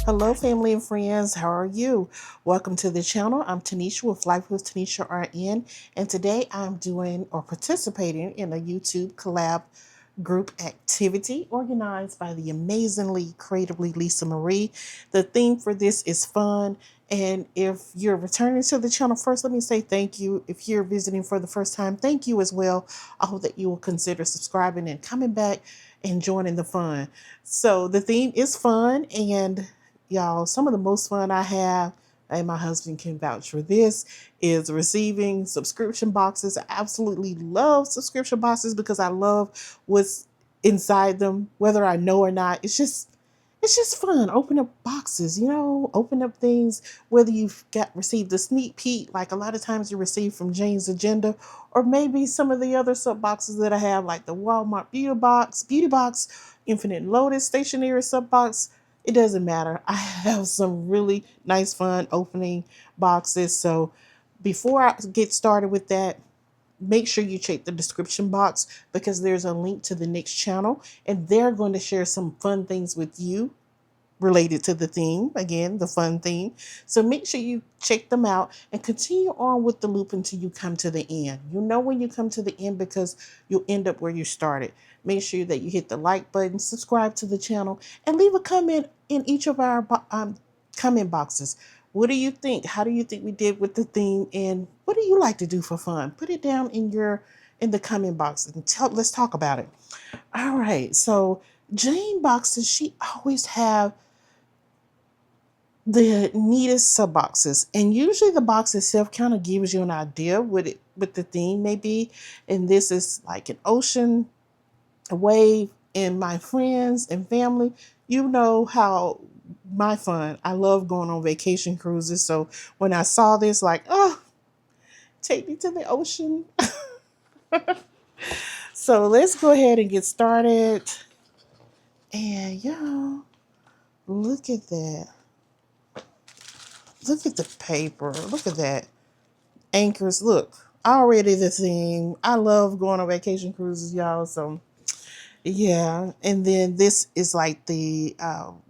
Hello, family and friends. How are you? Welcome to the channel. I'm Tanisha with Life with Tanisha RN, and today I'm doing or participating in a YouTube collab group activity organized by the amazingly creatively Lisa Marie. The theme for this is fun. And if you're returning to the channel first, let me say thank you. If you're visiting for the first time, thank you as well. I hope that you will consider subscribing and coming back and joining the fun. So the theme is fun, and y'all, some of the most fun I have, and my husband can vouch for this, is receiving subscription boxes. I absolutely love subscription boxes because I love what's inside them, whether I know or not. It's just fun. Open up boxes, open up things, whether you've received a sneak peek, like a lot of times you receive from Jane's Agenda, or maybe some of the other sub boxes that I have, like the Walmart Beauty Box, Infinite Lotus stationery sub box. It doesn't matter. I have some really nice, fun opening boxes. So before I get started with that, make sure you check the description box because there's a link to the next channel and they're going to share some fun things with you related to the theme, again, the fun theme. So make sure you check them out and continue on with the loop until you come to the end. You know when you come to the end because you'll end up where you started. Make sure that you hit the like button, subscribe to the channel, and leave a comment in each of our comment boxes. What do you think? How do you think we did with the theme? And what do you like to do for fun? Put it down in the comment box and let's talk about it. All right. So Jane boxes, she always have the neatest sub boxes, and usually the box itself kind of gives you an idea what the theme may be. And this is like an ocean, a wave, and my friends and family. You know how my fun. I love going on vacation cruises. So when I saw this, like, oh, take me to the ocean. So let's go ahead and get started. And y'all, look at that. Look at the paper. Look at that. Anchors. Look, already the theme. I love going on vacation cruises, y'all. So yeah. And then this is like the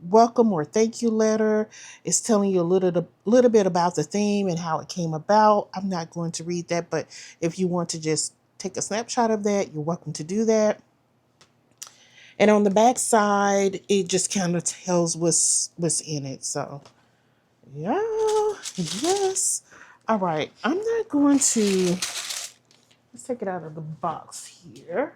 welcome or thank you letter. It's telling you a little bit about the theme and how it came about. I'm not going to read that, but if you want to just take a snapshot of that, you're welcome to do that. And on the back side, it just kind of tells what's in it. So yeah, yes. All right, I'm not going to, let's take it out of the box here.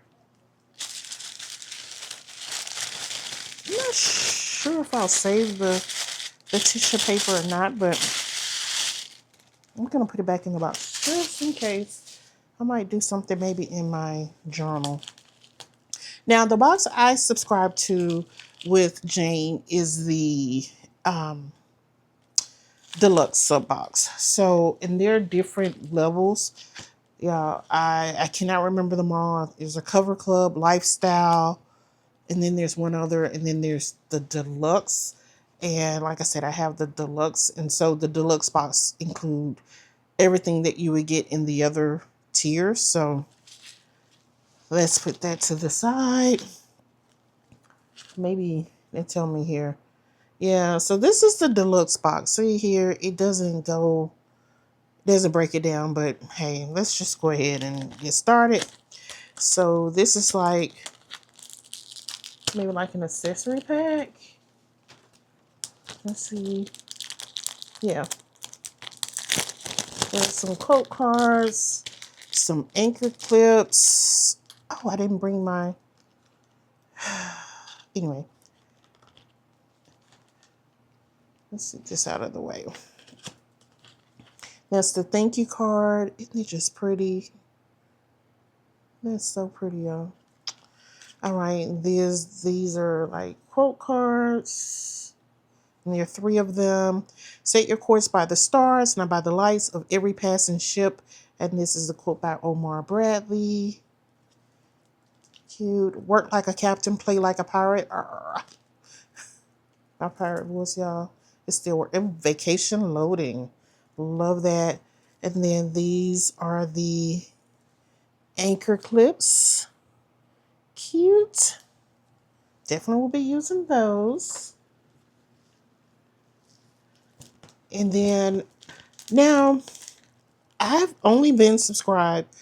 I'm not sure if I'll save the tissue paper or not, but I'm going to put it back in the box just in case. I might do something maybe in my journal. Now, the box I subscribe to with Jane is the deluxe sub box. So, and there are different levels. Yeah, I cannot remember them all. There's a cover club, lifestyle, and then there's one other, and then there's the deluxe. And like I said, I have the deluxe, and so the deluxe box include everything that you would get in the other tiers. So let's put that to the side. Maybe they tell me here. Yeah, so this is the deluxe box. See here, it doesn't break it down, but hey, let's just go ahead and get started. So this is like maybe like an accessory pack. Let's see. Yeah. There's some quote cards, some anchor clips. Oh, I didn't bring my. Anyway, let's get this out of the way. That's the thank you card. Isn't it just pretty? That's so pretty, y'all. All right, these are like quote cards. And there are 3 of them. Set your course by the stars, not by the lights of every passing ship. And this is a quote by Omar Bradley. Cute. Work like a captain, play like a pirate. My pirate voice, y'all. It's still working. Vacation loading. Love that. And then these are the anchor clips. Cute. definitely will be using those. And then now I've only been subscribed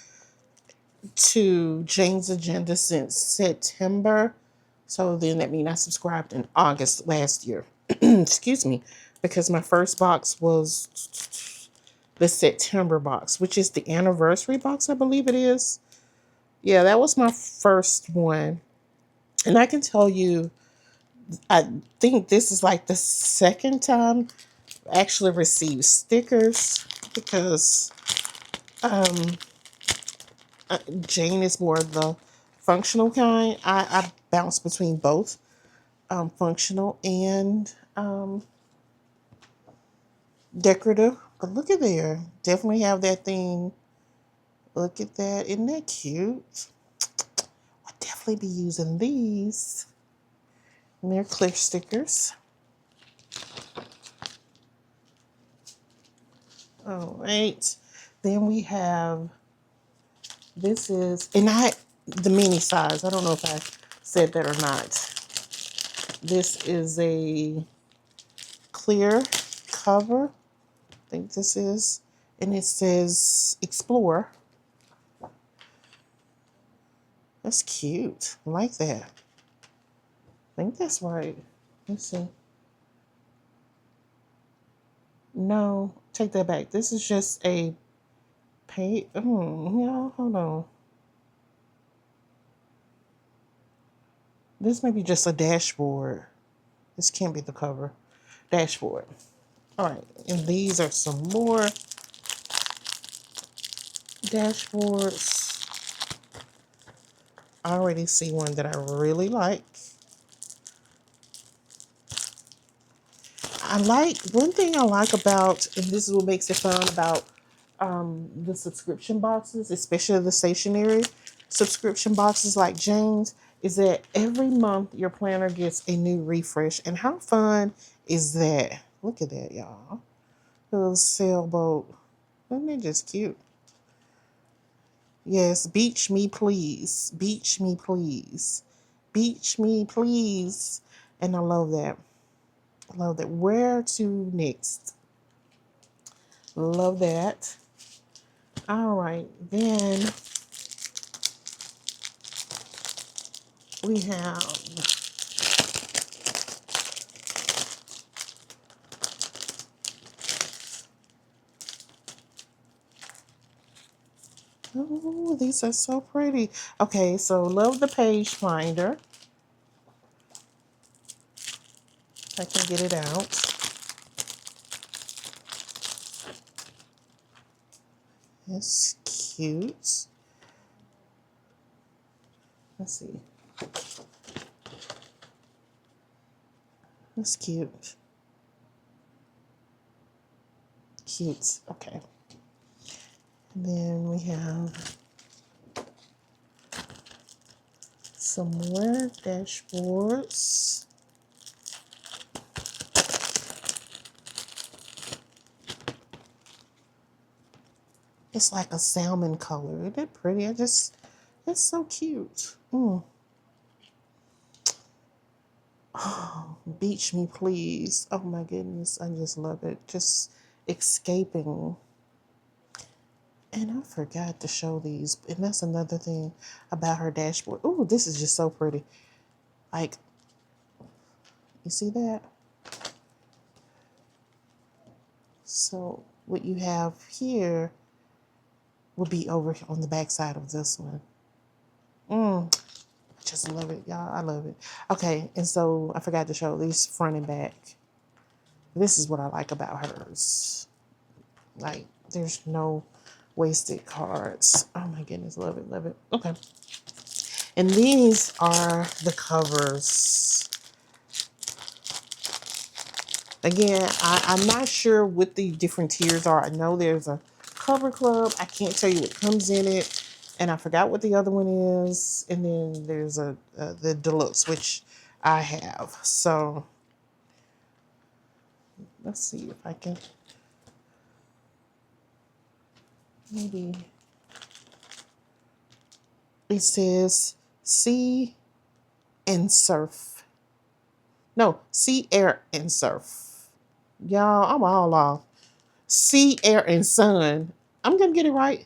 to Jane's Agenda since September. So then that means I subscribed in August last year. Excuse me. Because my first box was the September box, which is the anniversary box, I believe it is. Yeah, that was my first one. And I can tell you, I think this is like the second time I actually received stickers because um, Jane is more the functional kind. I bounce between both functional and decorative. But look at there. Definitely have that thing. Look at that. Isn't that cute? I'll definitely be using these. And they're clear stickers. All right. Then we have, this is, and the mini size. I don't know if I said that or not. This is a clear cover. I think this is. And it says Explore. That's cute. I like that. I think that's right. Let's see. No, take that back. This is just a paint. Yeah, hold on. This may be just a dashboard. This can't be the cover. Dashboard. All right, and these are some more dashboards. I already see one that I really like. One thing I like about, and this is what makes it fun about the subscription boxes, especially the stationery subscription boxes like Jane's, is that every month your planner gets a new refresh. And how fun is that? Look at that, y'all. Little sailboat. Isn't it just cute? Yes, beach me please. Beach me please. Beach me please. And I love that. I love that. Where to next? Love that. All right, then we have, oh, these are so pretty. Okay, so love the page finder. I can get it out. It's cute. Let's see. It's cute. Cute. Okay. And then we have some more dashboards. It's like a salmon color. Isn't it pretty? It's so cute. Oh, beach me please. Oh my goodness. I just love it. Just escaping. And I forgot to show these. And that's another thing about her dashboard. Oh, this is just so pretty. Like, you see that? So what you have here will be over on the back side of this one. I just love it, y'all. I love it. Okay, and so I forgot to show these front and back. This is what I like about hers. Like, there's no wasted cards. Oh my goodness, love it, love it. Okay. And these are the covers. Again, I'm not sure what the different tiers are. I know there's a cover club. I can't tell you what comes in it. And I forgot what the other one is. And then there's the deluxe, which I have. So let's see if I can maybe. It says see and surf. No, sea, air, and surf. Y'all, I'm all off. Sea, air, and sun. I'm going to get it right.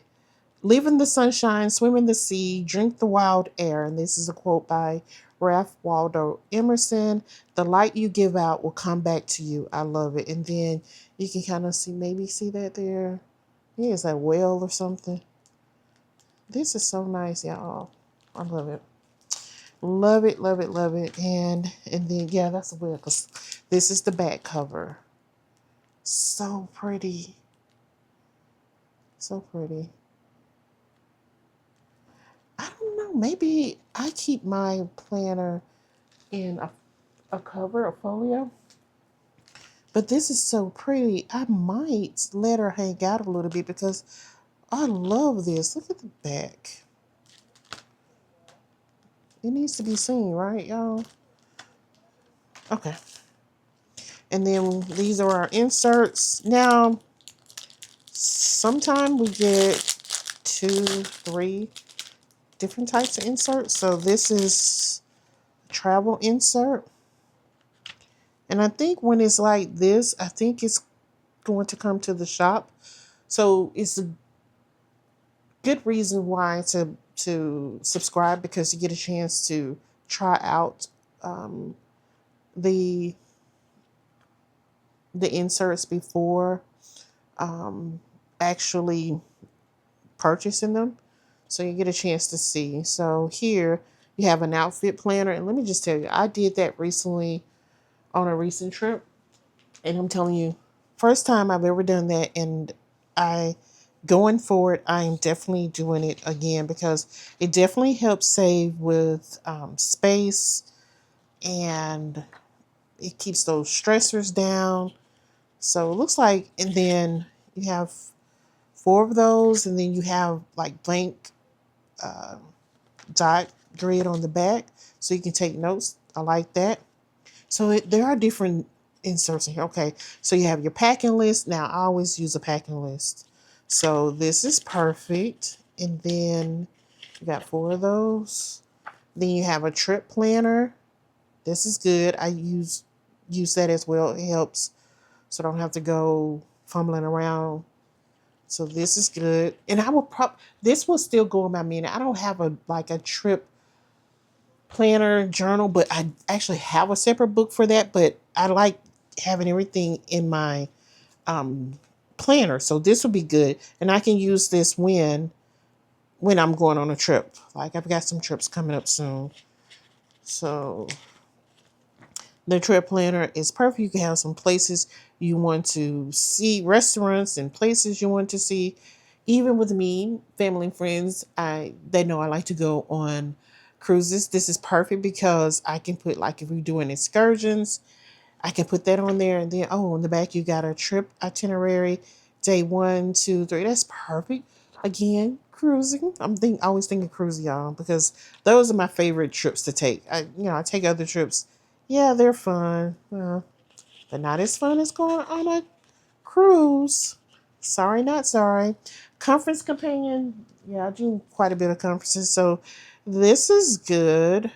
Live in the sunshine, swim in the sea, drink the wild air. And this is a quote by Ralph Waldo Emerson. The light you give out will come back to you. I love it. And then you can kind of see, maybe see that there. Yeah, it's like whale or something. This is so nice, y'all. I love it. Love it, love it, love it. And then yeah, that's a whale because this is the back cover. So pretty. So pretty. I don't know. Maybe I keep my planner in a cover, a folio. But this is so pretty. I might let her hang out a little bit because I love this. Look at the back. It needs to be seen, right, y'all? Okay. And then these are our inserts. Now, sometimes we get 2, 3 different types of inserts. So this is a travel insert. And I think when it's like this, I think it's going to come to the shop. So it's a good reason why to subscribe, because you get a chance to try out the inserts before actually purchasing them. So you get a chance to see. So here you have an outfit planner. And let me just tell you, I did that recently on a recent trip. And I'm telling you, first time I've ever done that. And going forward, I am definitely doing it again because it definitely helps save with space, and it keeps those stressors down. So it looks like, and then you have 4 of those, and then you have like blank uh, dot grid on the back so you can take notes. I like that. So there are different inserts in here. Okay, so you have your packing list. Now I always use a packing list. So this is perfect. And then you got 4 of those. Then you have a trip planner. This is good. I use that as well. It helps so I don't have to go fumbling around. So this is good. And I will this will still go in my menu. I don't have a trip planner journal, but I actually have a separate book for that. But I like having everything in my planner. So this will be good. And I can use this when I'm going on a trip. Like I've got some trips coming up soon. So the trip planner is perfect. You can have some places you want to see, restaurants and places you want to see. Even with me, family and friends, they know I like to go on cruises. This is perfect because I can put, like, if we're doing excursions, I can put that on there. And then, oh, in the back, you got a trip itinerary, day 1, 2, 3. That's perfect. Again, cruising. Always thinking cruising, y'all, because those are my favorite trips to take. I take other trips. Yeah, they're fun, but not as fun as going on a cruise. Sorry, not sorry. Conference companion. Yeah, I do quite a bit of conferences, so this is good.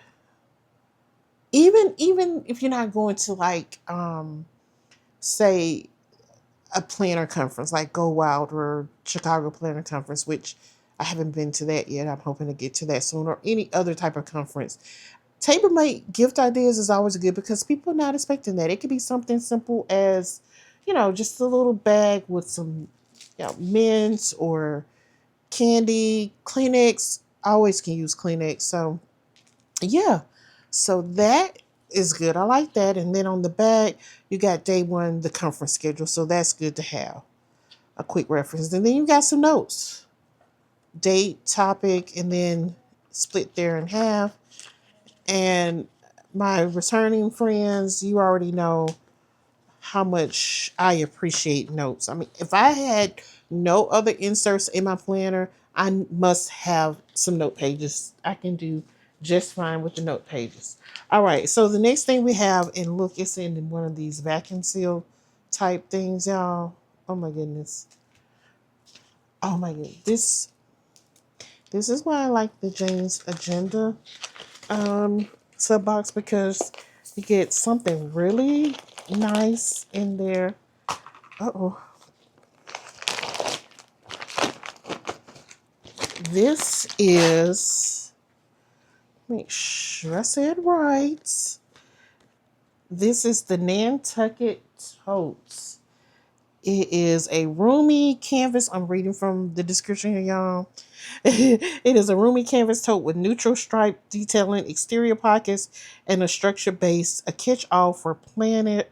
Even if you're not going to, like, say, a planner conference like Go Wild or Chicago Planner Conference, which I haven't been to that yet. I'm hoping to get to that soon, or any other type of conference. Table mate gift ideas is always good because people are not expecting that. It could be something simple as, just a little bag with some, mints or candy, Kleenex. I always can use Kleenex. So yeah, so that is good. I like that. And then on the back, you got day 1, the conference schedule. So that's good to have a quick reference. And then you got some notes, date, topic, and then split there in half. And my returning friends, you already know how much I appreciate notes. I mean, if I had no other inserts in my planner, I must have some note pages. I can do just fine with the note pages. All right, so the next thing we have, and look, it's in one of these vacuum seal type things, y'all. Oh my goodness. Oh my goodness. This is why I like the Jane's Agenda. sub box because you get something really nice in there. Uh-oh. This is, make sure I said right. This is the Nantucket Totes. It is a roomy canvas. I'm reading from the description here, y'all. It is a roomy canvas tote with neutral stripe detailing, exterior pockets, and a structure base. A catch-all for planners,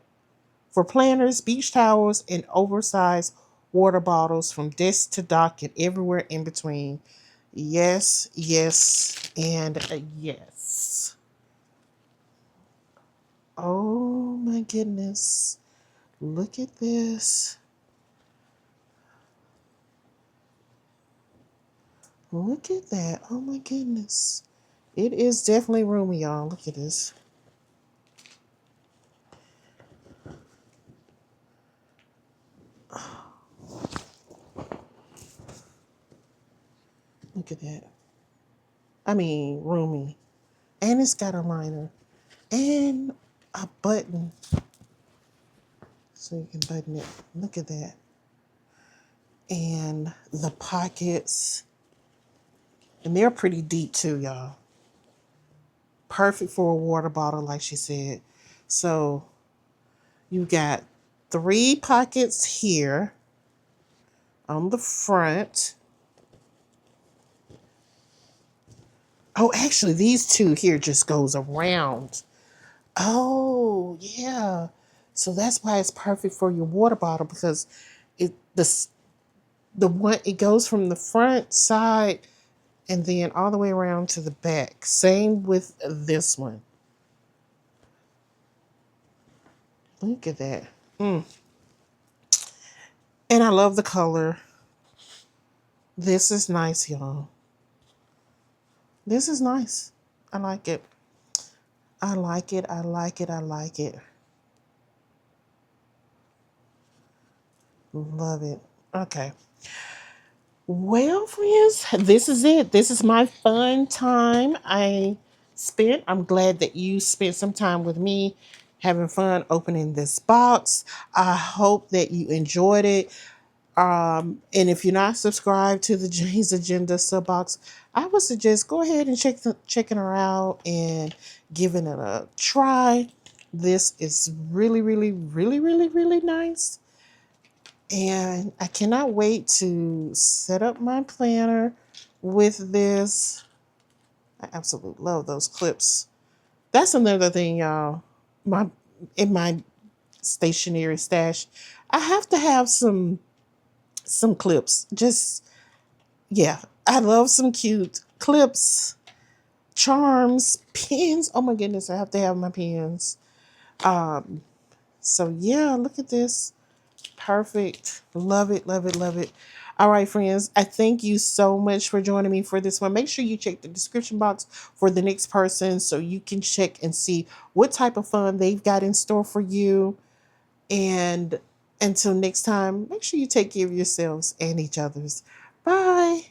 beach towels, and oversized water bottles from desk to dock and everywhere in between. Yes, yes, and yes. Oh my goodness. Look at this. Look at that. Oh my goodness. It is definitely roomy, y'all. Look at this. Look at that. I mean, roomy. And it's got a liner and a button. So you can button it. Look at that. And the pockets. And they're pretty deep too, y'all. Perfect for a water bottle, like she said. So you got 3 pockets here on the front. Oh, actually, these 2 here just goes around. Oh, yeah. So that's why it's perfect for your water bottle, because the one, it goes from the front side and then all the way around to the back. Same with this one. Look at that. And I love the color. This is nice, y'all. This is nice. I like it. I like it. I like it. I like it. Love it. Okay. Well, friends, this is it. This is my fun time I spent. I'm glad that you spent some time with me having fun opening this box. I hope that you enjoyed it. And if you're not subscribed to the Jane's Agenda sub box, I would suggest go ahead and checking her out and giving it a try. This is really, really, really, really, really nice. And I cannot wait to set up my planner with this. I absolutely love those clips. That's another thing, y'all. In my stationery stash, I have to have some clips. Just, yeah, I love some cute clips, charms, pins. Oh my goodness, I have to have my pins. So yeah, look at this. Perfect. Love it, love it, love it. All right, friends, I thank you so much for joining me for this one. Make sure you check the description box for the next person so you can check and see what type of fun they've got in store for you. And until next time, make sure you take care of yourselves and each other's. Bye.